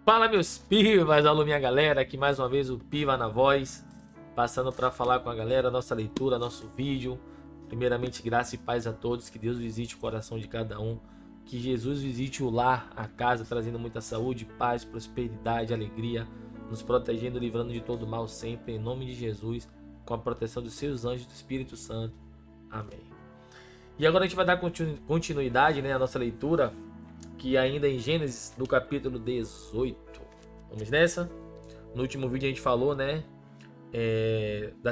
Fala, meus pivas, alô minha galera, aqui mais uma vez o Piva na voz, passando para falar com a galera, nossa leitura, nosso vídeo. Primeiramente, graça e paz a todos, que Deus visite o coração de cada um, que Jesus visite o lar, a casa, trazendo muita saúde, paz, prosperidade, alegria, nos protegendo, livrando de todo mal sempre, em nome de Jesus, com a proteção dos seus anjos do Espírito Santo. Amém. E agora a gente vai dar continuidade, né, à nossa leitura, que ainda em Gênesis, no capítulo 18. Vamos nessa? No último vídeo a gente falou, né, da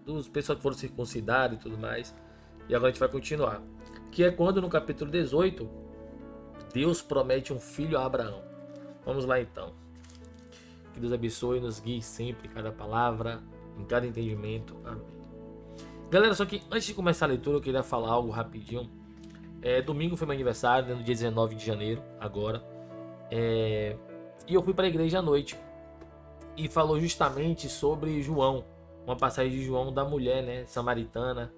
dos pessoas que foram circuncidados e tudo mais. E agora a gente vai continuar. Que é quando no capítulo 18, Deus promete um filho a Abraão. Vamos lá então. Que Deus abençoe e nos guie sempre em cada palavra, em cada entendimento. Amém. Galera, só que antes de começar a leitura eu queria falar algo rapidinho. Domingo foi meu aniversário, né, no dia 19 de janeiro, agora. E eu fui para a igreja à noite. E falou justamente sobre João. Uma passagem de João da mulher, né, samaritana.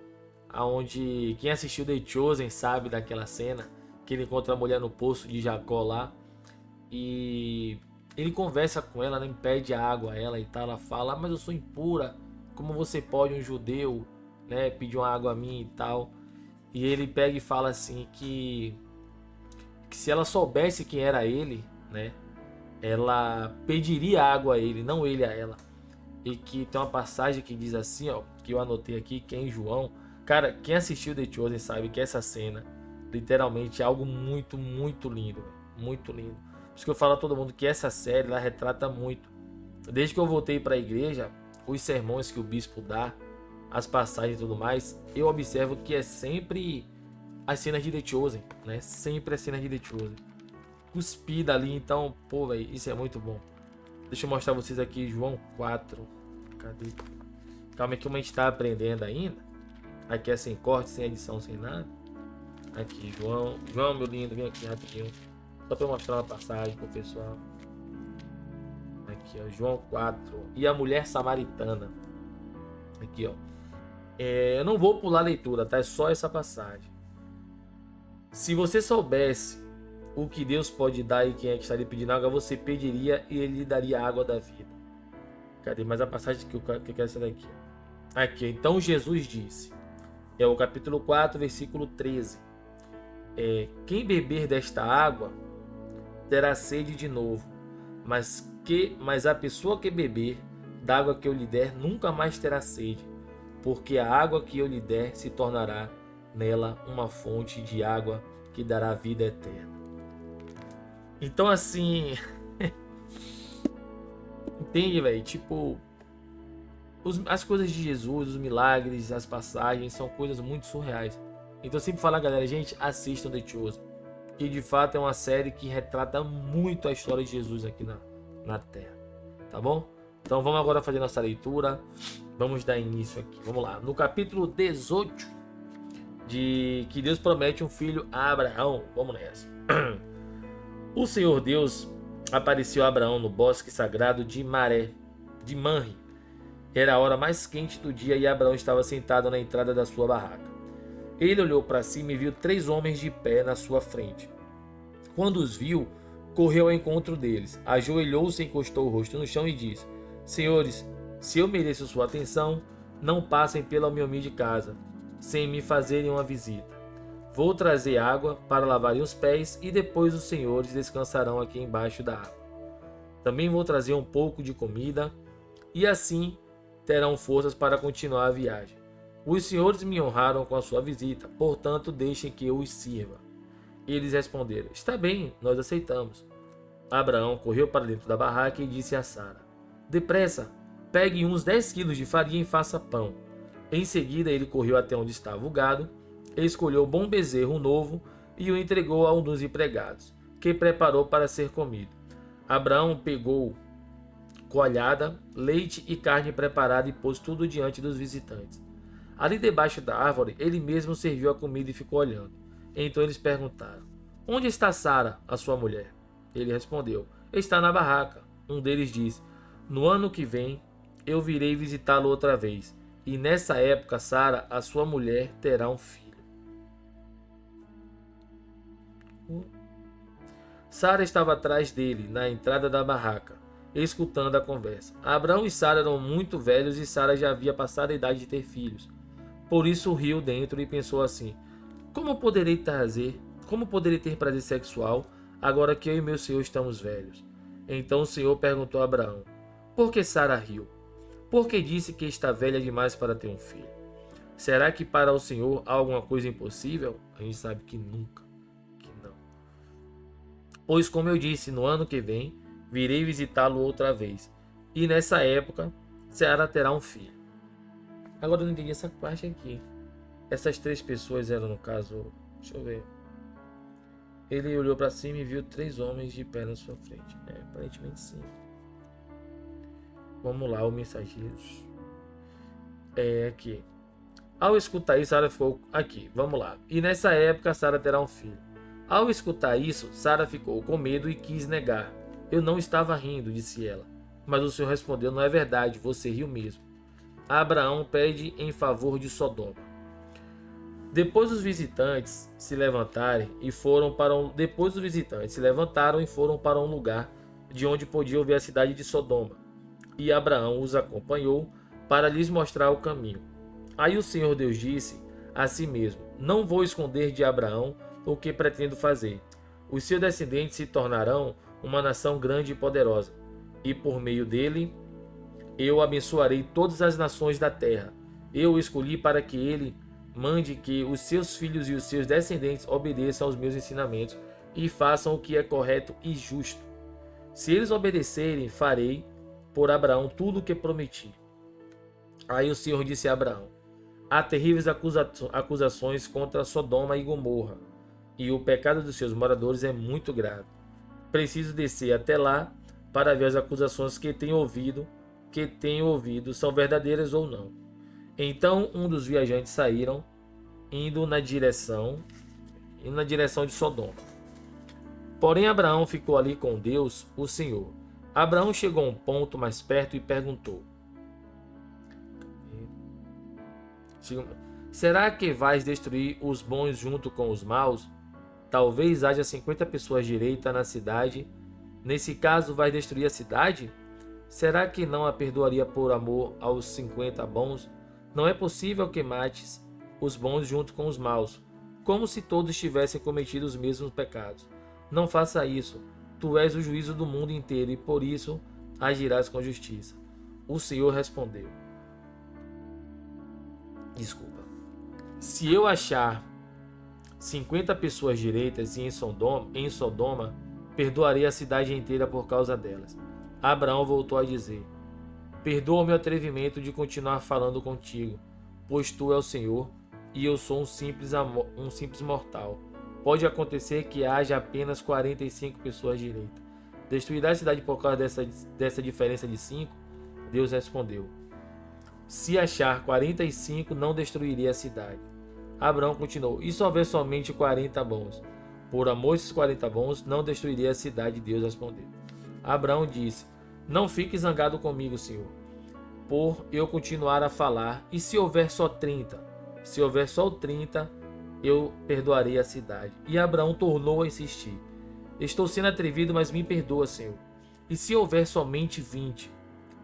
Onde quem assistiu The Chosen sabe daquela cena. Que ele encontra a mulher no poço de Jacó lá. E ele conversa com ela, né, pede água a ela e tal. Ela fala, mas eu sou impura. Como você pode, um judeu, né, pedir uma água a mim e tal. E ele pega e fala assim que se ela soubesse quem era ele, né, ela pediria água a ele, não ele a ela. E que tem uma passagem que diz assim, ó, que eu anotei aqui, que é em João. Cara, quem assistiu The Chosen sabe que essa cena, literalmente, é algo muito, muito lindo, muito lindo. Por isso que eu falo a todo mundo que essa série, ela retrata muito. Desde que eu voltei para a igreja, os sermões que o bispo dá, as passagens e tudo mais, eu observo que é sempre as cenas de The Chosen, né? Sempre as cenas de The Chosen. Cuspida ali, então, pô, velho, isso é muito bom. Deixa eu mostrar vocês aqui João 4. Cadê? Calma aí que a gente tá aprendendo ainda. Aqui é sem corte, sem edição, sem nada. Aqui, João. João, meu lindo, vem aqui rapidinho. Só pra eu mostrar uma passagem pro pessoal. Aqui, ó, João 4. E a mulher samaritana. Aqui, ó. Eu não vou pular a leitura, tá? É só essa passagem. Se você soubesse o que Deus pode dar e quem é que estaria pedindo água, você pediria e ele lhe daria a água da vida. Cadê mais a passagem que eu quero ser daqui? Aqui, então Jesus disse, é o capítulo 4, versículo 13. Quem beber desta água terá sede de novo, mas a pessoa que beber da água que eu lhe der nunca mais terá sede, porque a água que eu lhe der se tornará nela uma fonte de água que dará vida eterna. Então assim, entende, velho? Tipo, as coisas de Jesus, os milagres, as passagens são coisas muito surreais. Então eu sempre falo, galera, gente, assistam The Chosen, que de fato é uma série que retrata muito a história de Jesus aqui na Terra, tá bom? Então vamos agora fazer nossa leitura, vamos dar início aqui, vamos lá. No capítulo 18, de que Deus promete um filho a Abraão, vamos nessa. O Senhor Deus apareceu a Abraão no bosque sagrado de Manre. Era a hora mais quente do dia e Abraão estava sentado na entrada da sua barraca. Ele olhou para cima e viu 3 homens de pé na sua frente. Quando os viu, correu ao encontro deles, ajoelhou-se, encostou o rosto no chão e disse: Senhores, se eu mereço sua atenção, não passem pela minha humilde casa, sem me fazerem uma visita. Vou trazer água para lavarem os pés e depois os senhores descansarão aqui embaixo da água. Também vou trazer um pouco de comida e assim terão forças para continuar a viagem. Os senhores me honraram com a sua visita, portanto deixem que eu os sirva. Eles responderam: Está bem, nós aceitamos. Abraão correu para dentro da barraca e disse a Sara: Depressa, pegue uns 10 quilos de farinha e faça pão. Em seguida ele correu até onde estava o gado, escolheu um bom bezerro novo e o entregou a um dos empregados, que preparou para ser comido. Abraão pegou coalhada, leite e carne preparada e pôs tudo diante dos visitantes. Ali debaixo da árvore, ele mesmo serviu a comida e ficou olhando. Então eles perguntaram: Onde está Sara, a sua mulher? Ele respondeu: Está na barraca. Um deles disse: No ano que vem, eu virei visitá-lo outra vez, e nessa época Sara, a sua mulher, terá um filho. Sara estava atrás dele, na entrada da barraca, escutando a conversa. Abraão e Sara eram muito velhos e Sara já havia passado a idade de ter filhos. Por isso riu dentro e pensou assim: Como poderei ter prazer sexual agora que eu e meu senhor estamos velhos? Então o Senhor perguntou a Abraão: Por que Sara riu? Por que disse que está velha demais para ter um filho? Será que para o Senhor há alguma coisa impossível? A gente sabe que nunca, que não. Pois como eu disse, no ano que vem virei visitá-lo outra vez, e nessa época Sara terá um filho. Agora eu não entendi essa parte aqui. Essas três pessoas eram, no caso, deixa eu ver. Ele olhou para cima e viu 3 homens de pé na sua frente. Aparentemente sim. Vamos lá, o mensageiro. Aqui. Ao escutar isso, Sara ficou aqui. Vamos lá. E nessa época, Sara terá um filho. Ao escutar isso, Sara ficou com medo e quis negar. Eu não estava rindo, disse ela. Mas o Senhor respondeu: Não é verdade, você riu mesmo. Abraão pede em favor de Sodoma. Depois os visitantes se levantaram e foram para um lugar de onde podiam ver a cidade de Sodoma. E Abraão os acompanhou para lhes mostrar o caminho. Aí o Senhor Deus disse a si mesmo: Não vou esconder de Abraão o que pretendo fazer. Os seus descendentes se tornarão uma nação grande e poderosa, e por meio dele eu abençoarei todas as nações da terra. Eu o escolhi para que ele mande que os seus filhos e os seus descendentes obedeçam aos meus ensinamentos e façam o que é correto e justo. Se eles obedecerem, farei por Abraão tudo o que prometi. Aí o Senhor disse a Abraão: Há terríveis acusações contra Sodoma e Gomorra, e o pecado dos seus moradores é muito grave. Preciso descer até lá para ver as acusações que tenho ouvido são verdadeiras ou não. Então um dos viajantes saíram, indo na direção de Sodoma. Porém Abraão ficou ali com Deus, o Senhor. Abraão chegou a um ponto mais perto e perguntou: Será que vais destruir os bons junto com os maus? Talvez haja 50 pessoas direitas na cidade. Nesse caso, vais destruir a cidade? Será que não a perdoaria por amor aos 50 bons? Não é possível que mates os bons junto com os maus, como se todos tivessem cometido os mesmos pecados. Não faça isso. Tu és o juízo do mundo inteiro e por isso agirás com justiça. O Senhor respondeu: Se eu achar 50 pessoas direitas em Sodoma, perdoarei a cidade inteira por causa delas. Abraão voltou a dizer: Perdoa o meu atrevimento de continuar falando contigo, pois tu és o Senhor e eu sou um simples mortal. Pode acontecer que haja apenas 45 pessoas direitas. Destruirá a cidade por causa dessa diferença de 5? Deus respondeu: Se achar 45, não destruiria a cidade. Abraão continuou: E se houver somente 40 bons? Por amor desses 40 bons, não destruiria a cidade. Deus respondeu. Abraão disse: Não fique zangado comigo, Senhor, por eu continuar a falar. E se houver só 30? Se houver só 30, eu perdoarei a cidade. E Abraão tornou a insistir: Estou sendo atrevido, mas me perdoa, Senhor. E se houver somente 20?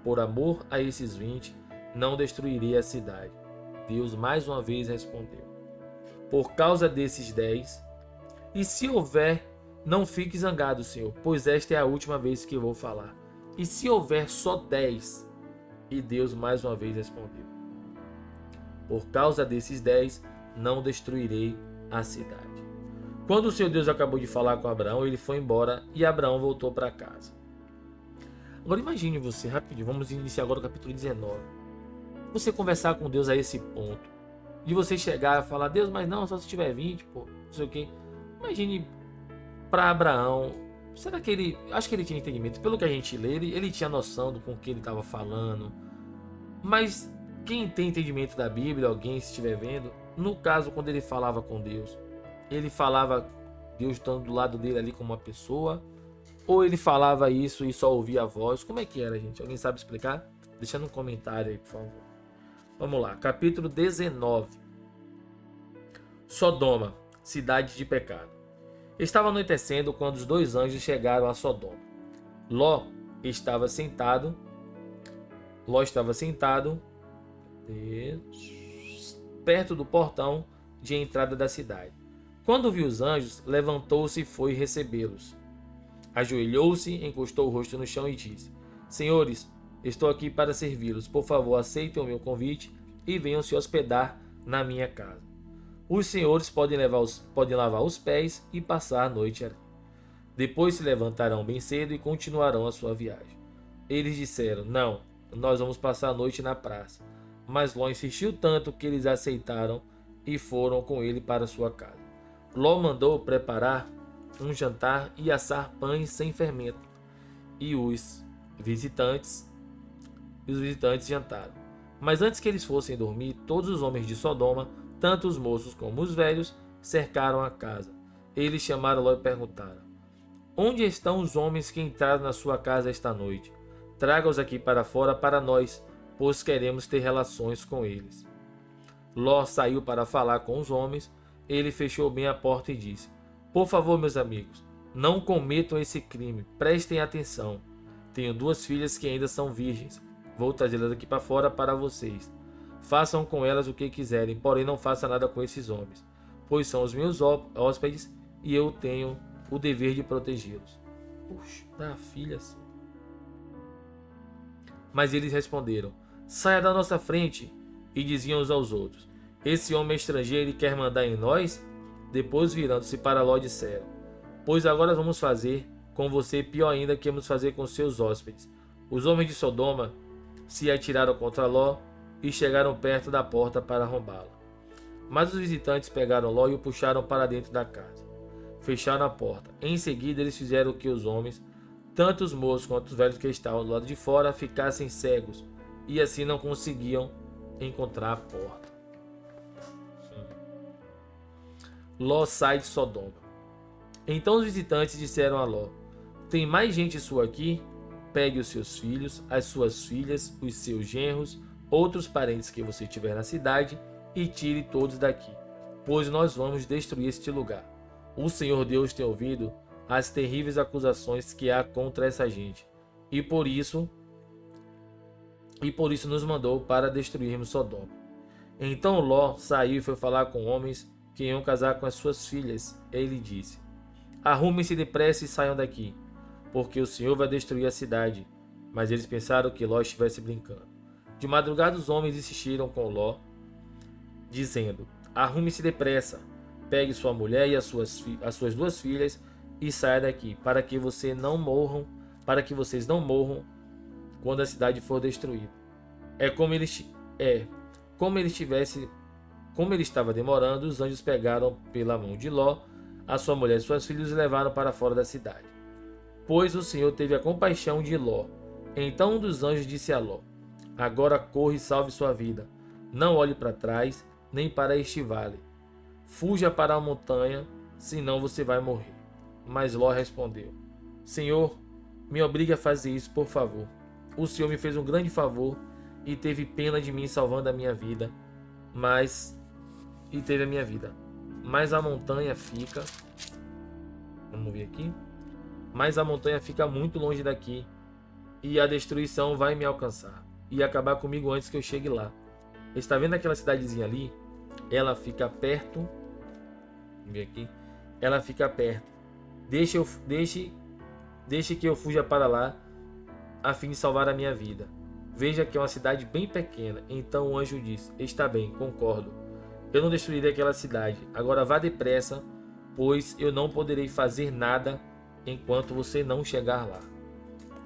Por amor a esses 20, não destruirei a cidade. Deus mais uma vez respondeu: Por causa desses 10. E se houver, não fique zangado, Senhor, pois esta é a última vez que eu vou falar. E se houver só 10? E Deus mais uma vez respondeu: Por causa desses 10, não destruirei a cidade. Quando o Senhor Deus acabou de falar com Abraão, ele foi embora e Abraão voltou para casa. Agora imagine você, rapidinho, vamos iniciar agora o capítulo 19. Você conversar com Deus a esse ponto, de você chegar e falar: Deus, mas não, só se tiver 20, pô, não sei o que. Imagine para Abraão, será que ele, acho que ele tinha entendimento, pelo que a gente lê, ele tinha noção do com que ele estava falando, mas quem tem entendimento da Bíblia, alguém se estiver vendo, no caso quando ele falava com Deus, ele falava Deus estando do lado dele ali como uma pessoa, ou ele falava isso e só ouvia a voz? Como é que era, gente? Alguém sabe explicar? Deixa no comentário aí, por favor. Vamos lá, capítulo 19. Sodoma, cidade de pecado. Estava anoitecendo quando os dois anjos chegaram a Sodoma. Ló estava sentado perto do portão de entrada da cidade. Quando viu os anjos, levantou-se e foi recebê-los. Ajoelhou-se, encostou o rosto no chão e disse: Senhores, estou aqui para servi-los. Por favor, aceitem o meu convite e venham se hospedar na minha casa. Os senhores podem lavar os pés e passar a noite ali. Depois se levantarão bem cedo e continuarão a sua viagem. Eles disseram: Não, nós vamos passar a noite na praça. Mas Ló insistiu tanto que eles aceitaram e foram com ele para sua casa. Ló mandou preparar um jantar e assar pães sem fermento. E os visitantes jantaram. Mas antes que eles fossem dormir, todos os homens de Sodoma, tanto os moços como os velhos, cercaram a casa. Eles chamaram Ló e perguntaram: Onde estão os homens que entraram na sua casa esta noite? Traga-os aqui para fora para nós, pois queremos ter relações com eles. Ló saiu para falar com os homens. Ele fechou bem a porta e disse: Por favor, meus amigos, não cometam esse crime. Prestem atenção. Tenho 2 filhas que ainda são virgens. Vou trazê-las aqui para fora para vocês. Façam com elas o que quiserem, porém não façam nada com esses homens, pois são os meus hóspedes e eu tenho o dever de protegê-los. Puxa, dá filhas. Mas eles responderam: Saia da nossa frente. E diziam uns aos outros: Esse homem é estrangeiro e quer mandar em nós? Depois, virando-se para Ló, disseram: Pois agora vamos fazer com você pior ainda que vamos fazer com seus hóspedes. Os homens de Sodoma se atiraram contra Ló e chegaram perto da porta para arrombá-la. Mas os visitantes pegaram Ló e o puxaram para dentro da casa. Fecharam a porta. Em seguida, eles fizeram que os homens, tanto os moços quanto os velhos que estavam do lado de fora, ficassem cegos, e assim não conseguiam encontrar a porta. Ló sai de Sodoma. Então os visitantes disseram a Ló: Tem mais gente sua aqui? Pegue os seus filhos, as suas filhas, os seus genros, outros parentes que você tiver na cidade, e tire todos daqui, pois nós vamos destruir este lugar. O Senhor Deus tem ouvido as terríveis acusações que há contra essa gente, e por isso nos mandou para destruirmos Sodoma. Então Ló saiu e foi falar com homens que iam casar com as suas filhas. Ele disse: Arrumem-se depressa e saiam daqui, porque o Senhor vai destruir a cidade. Mas eles pensaram que Ló estivesse brincando. De madrugada os homens insistiram com Ló, dizendo: Arrume-se depressa, pegue sua mulher e as suas 2 filhas e saia daqui, para que vocês não morram quando a cidade for destruída. Como ele estava demorando, os anjos pegaram pela mão de Ló, a sua mulher e suas filhas e levaram para fora da cidade. Pois o Senhor teve a compaixão de Ló. Então um dos anjos disse a Ló: Agora corre e salve sua vida. Não olhe para trás, nem para este vale. Fuja para a montanha, senão você vai morrer. Mas Ló respondeu: Senhor, me obrigue a fazer isso, por favor. O Senhor me fez um grande favor e teve pena de mim, salvando a minha vida. Mas a montanha fica... Vamos ver aqui. Mas a montanha fica muito longe daqui, e a destruição vai me alcançar e acabar comigo antes que eu chegue lá. Está vendo aquela cidadezinha ali? Ela fica perto. Vamos ver aqui. Ela fica perto. Deixe que eu fuja para lá, a fim de salvar a minha vida. Veja que é uma cidade bem pequena. Então o anjo disse: Está bem, concordo. Eu não destruirei aquela cidade. Agora vá depressa, pois eu não poderei fazer nada enquanto você não chegar lá.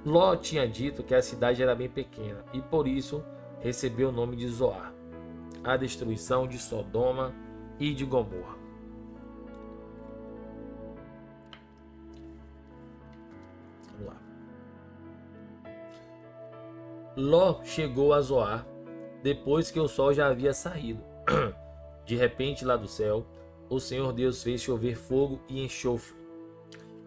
Ló tinha dito que a cidade era bem pequena e por isso recebeu o nome de Zoar, a destruição de Sodoma e de Gomorra. Vamos lá. Ló chegou a Zoar depois que o sol já havia saído. De repente, lá do céu, o Senhor Deus fez chover fogo e enxofre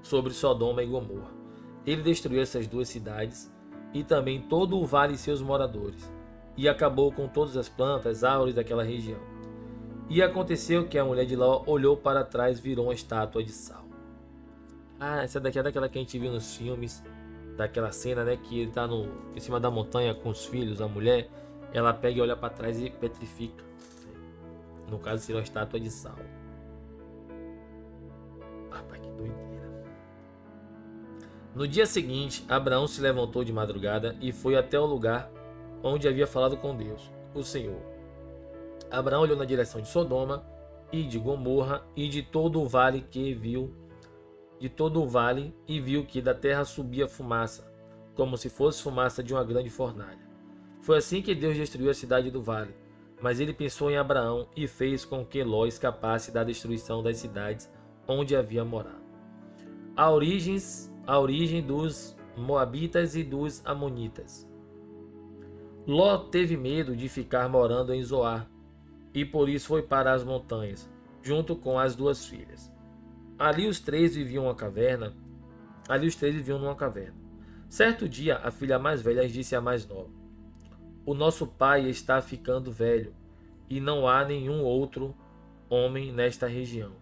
sobre Sodoma e Gomorra. Ele destruiu essas 2 cidades e também todo o vale e seus moradores, e acabou com todas as plantas, árvores daquela região. E aconteceu que a mulher de Ló olhou para trás e virou uma estátua de sal. Ah, essa daqui é daquela que a gente viu nos filmes, daquela cena, né, que ele tá em cima da montanha com os filhos, a mulher, ela pega e olha para trás e petrifica. No caso, seria uma estátua de sal. Rapaz, que doideira. No dia seguinte, Abraão se levantou de madrugada e foi até o lugar onde havia falado com Deus, o Senhor. Abraão olhou na direção de Sodoma e de Gomorra e de todo o vale e viu que da terra subia fumaça, como se fosse fumaça de uma grande fornalha. Foi assim que Deus destruiu a cidade do vale, mas ele pensou em Abraão e fez com que Ló escapasse da destruição das cidades onde havia morado. A origem dos Moabitas e dos Amonitas. Ló teve medo de ficar morando em Zoar, e por isso foi para as montanhas, junto com as duas filhas. Ali os três viviam numa caverna. Certo dia, a filha mais velha disse à mais nova: "O nosso pai está ficando velho, e não há nenhum outro homem nesta região.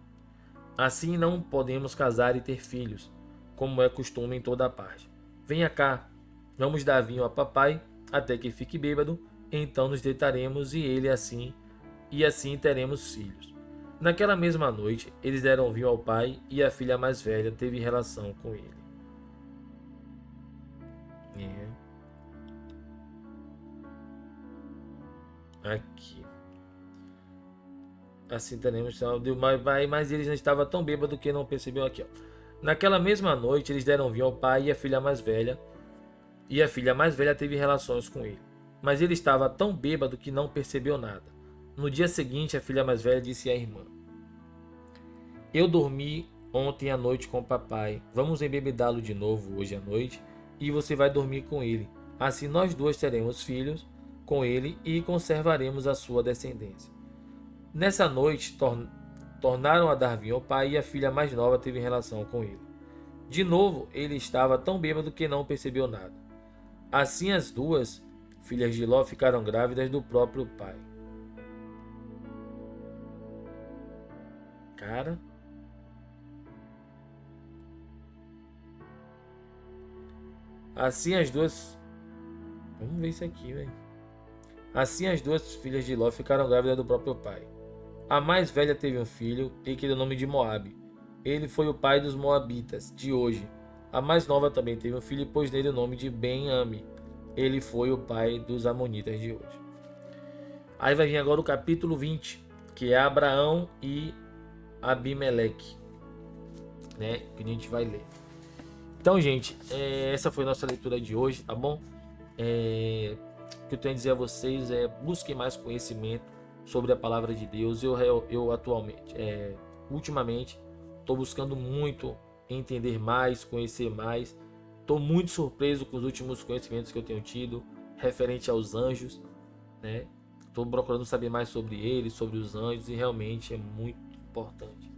Assim não podemos casar e ter filhos, como é costume em toda parte. Venha cá, vamos dar vinho a papai até que fique bêbado, então nos deitaremos e assim teremos filhos." Naquela mesma noite, eles deram vinho ao pai e a filha mais velha teve relação com ele. Aqui. Assim teremos, mas eles não estavam tão bêbados que não percebeu aqui, ó. Naquela mesma noite, eles deram vinho ao pai e a filha mais velha teve relações com ele. Mas ele estava tão bêbado que não percebeu nada. No dia seguinte, a filha mais velha disse à irmã: "Eu dormi ontem à noite com o papai. Vamos embebedá-lo de novo hoje à noite e você vai dormir com ele. Assim nós duas teremos filhos com ele e conservaremos a sua descendência." Nessa noite, tornaram a dar vinho ao pai e a filha mais nova teve relação com ele. De novo, ele estava tão bêbado que não percebeu nada. Assim as duas filhas de Ló ficaram grávidas do próprio pai. Cara. Assim as duas... Vamos ver isso aqui, velho. Assim as duas filhas de Ló ficaram grávidas do próprio pai. A mais velha teve um filho e que deu o nome de Moabe. Ele foi o pai dos Moabitas de hoje. A mais nova também teve um filho e pôs nele o nome de Ben-Ami. Ele foi o pai dos Amonitas de hoje. Aí vai vir agora o capítulo 20, que é Abraão e Abimeleque, né? Que a gente vai ler. Então, gente, essa foi a nossa leitura de hoje, tá bom? O que eu tenho a dizer a vocês é: busquem mais conhecimento sobre a palavra de Deus. Eu atualmente, ultimamente, estou buscando muito entender mais, conhecer mais. Estou muito surpreso com os últimos conhecimentos que eu tenho tido referente aos anjos, né? Estou procurando saber mais sobre eles, sobre os anjos, e realmente é muito importante.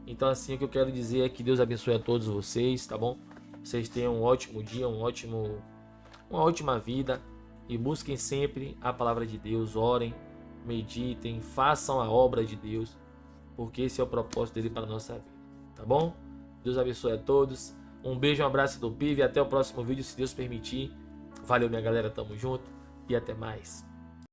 Então, assim, o que eu quero dizer é que Deus abençoe a todos vocês, tá bom? Vocês tenham um ótimo dia, uma ótima vida, e busquem sempre a palavra de Deus, orem, meditem, façam a obra de Deus, porque esse é o propósito dele para a nossa vida, tá bom? Deus abençoe a todos. Um beijo, um abraço do PIV e até o próximo vídeo, se Deus permitir. Valeu, minha galera, tamo junto e até mais.